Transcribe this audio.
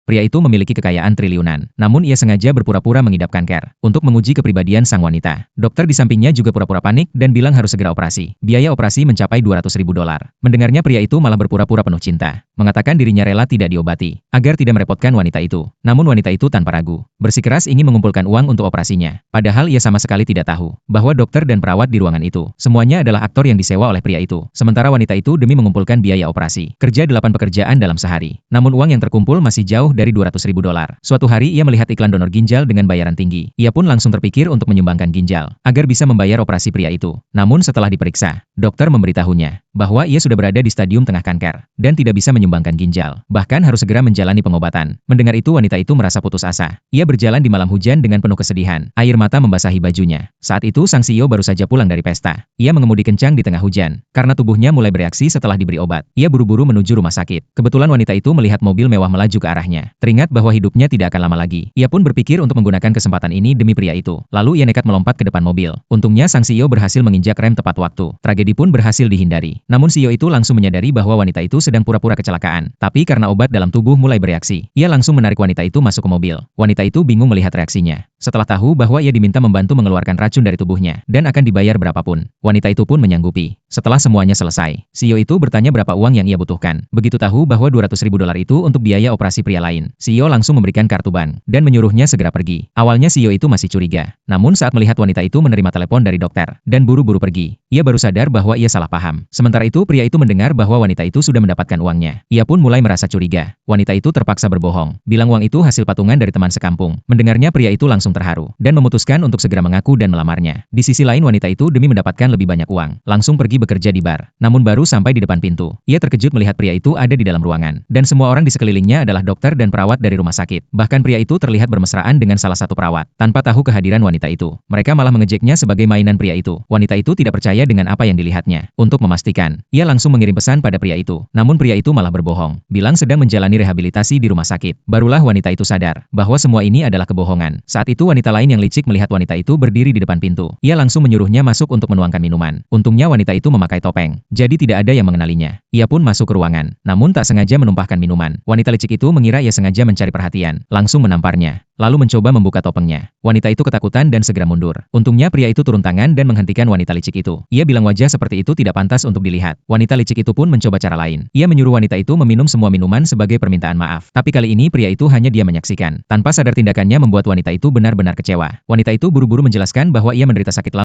Pria itu memiliki kekayaan triliunan, namun ia sengaja berpura-pura mengidap kanker untuk menguji kepribadian sang wanita. Dokter di sampingnya juga pura-pura panik dan bilang harus segera operasi. Biaya operasi mencapai $200.000. Mendengarnya pria itu malah berpura-pura penuh cinta, mengatakan dirinya rela tidak diobati agar tidak merepotkan wanita itu. Namun wanita itu tanpa ragu bersikeras ingin mengumpulkan uang untuk operasinya. Padahal ia sama sekali tidak tahu bahwa dokter dan perawat di ruangan itu semuanya adalah aktor yang disewa oleh pria itu. Sementara wanita itu demi mengumpulkan biaya operasi kerja 8 pekerjaan dalam sehari. Namun uang yang terkumpul masih jauh dari $200.000. Suatu hari ia melihat iklan donor ginjal dengan bayaran tinggi. Ia pun langsung terpikir untuk menyumbangkan ginjal agar bisa membayar operasi pria itu. Namun setelah diperiksa, dokter memberitahunya bahwa ia sudah berada di stadium tengah kanker dan tidak bisa menyumbangkan ginjal. Bahkan harus segera menjalani pengobatan. Mendengar itu wanita itu merasa putus asa. Ia berjalan di malam hujan dengan penuh kesedihan. Air mata membasahi bajunya. Saat itu sang CEO baru saja pulang dari pesta. Ia mengemudi kencang di tengah hujan karena tubuhnya mulai bereaksi setelah diberi obat. Ia buru-buru menuju rumah sakit. Kebetulan wanita itu melihat mobil mewah melaju ke arahnya. Teringat bahwa hidupnya tidak akan lama lagi. Ia pun berpikir untuk menggunakan kesempatan ini demi pria itu. Lalu ia nekat melompat ke depan mobil. Untungnya sang CEO berhasil menginjak rem tepat waktu. Tragedi pun berhasil dihindari. Namun CEO itu langsung menyadari bahwa wanita itu sedang pura-pura kecelakaan. Tapi karena obat dalam tubuh mulai bereaksi, ia langsung menarik wanita itu masuk ke mobil. Wanita itu bingung melihat reaksinya. Setelah tahu bahwa ia diminta membantu mengeluarkan racun dari tubuhnya dan akan dibayar berapapun, wanita itu pun menyanggupi. Setelah semuanya selesai, CEO itu bertanya berapa uang yang ia butuhkan. Begitu tahu bahwa $200.000 itu untuk biaya operasi pria lain, CEO langsung memberikan kartu bank dan menyuruhnya segera pergi. Awalnya CEO itu masih curiga, namun saat melihat wanita itu menerima telepon dari dokter dan buru-buru pergi, ia baru sadar bahwa ia salah paham. Sementara itu pria itu mendengar bahwa wanita itu sudah mendapatkan uangnya. Ia pun mulai merasa curiga. Wanita itu terpaksa berbohong, bilang uang itu hasil patungan dari teman sekampung. Mendengarnya pria itu langsung terharu dan memutuskan untuk segera mengaku dan melamarnya. Di sisi lain wanita itu demi mendapatkan lebih banyak uang, langsung pergi bekerja di bar. Namun baru sampai di depan pintu, ia terkejut melihat pria itu ada di dalam ruangan dan semua orang di sekelilingnya adalah dokter dan perawat dari rumah sakit. Bahkan pria itu terlihat bermesraan dengan salah satu perawat tanpa tahu kehadiran wanita itu. Mereka malah mengejeknya sebagai mainan pria itu. Wanita itu tidak percaya dengan apa yang dilihatnya. Untuk memastikan, ia langsung mengirim pesan pada pria itu. Namun pria itu malah berbohong, bilang sedang menjalani rehabilitasi di rumah sakit. Barulah wanita itu sadar bahwa semua ini adalah kebohongan. Saat itu wanita lain yang licik melihat wanita itu berdiri di depan pintu. Ia langsung menyuruhnya masuk untuk menuangkan minuman. Untungnya wanita itu memakai topeng, jadi tidak ada yang mengenalinya. Ia pun masuk ke ruangan, namun tak sengaja menumpahkan minuman. Wanita licik itu mengira ia sengaja mencari perhatian, langsung menamparnya, lalu mencoba membuka topengnya. Wanita itu ketakutan dan segera mundur. Untungnya pria itu turun tangan dan menghentikan wanita licik itu. Ia bilang wajah seperti itu tidak pantas untuk dilihat. Wanita licik itu pun mencoba cara lain. Ia menyuruh wanita itu meminum semua minuman sebagai permintaan maaf. Tapi kali ini pria itu hanya diam menyaksikan. Tanpa sadar tindakannya membuat wanita itu benar-benar kecewa. Wanita itu buru-buru menjelaskan bahwa ia menderita sakit lambung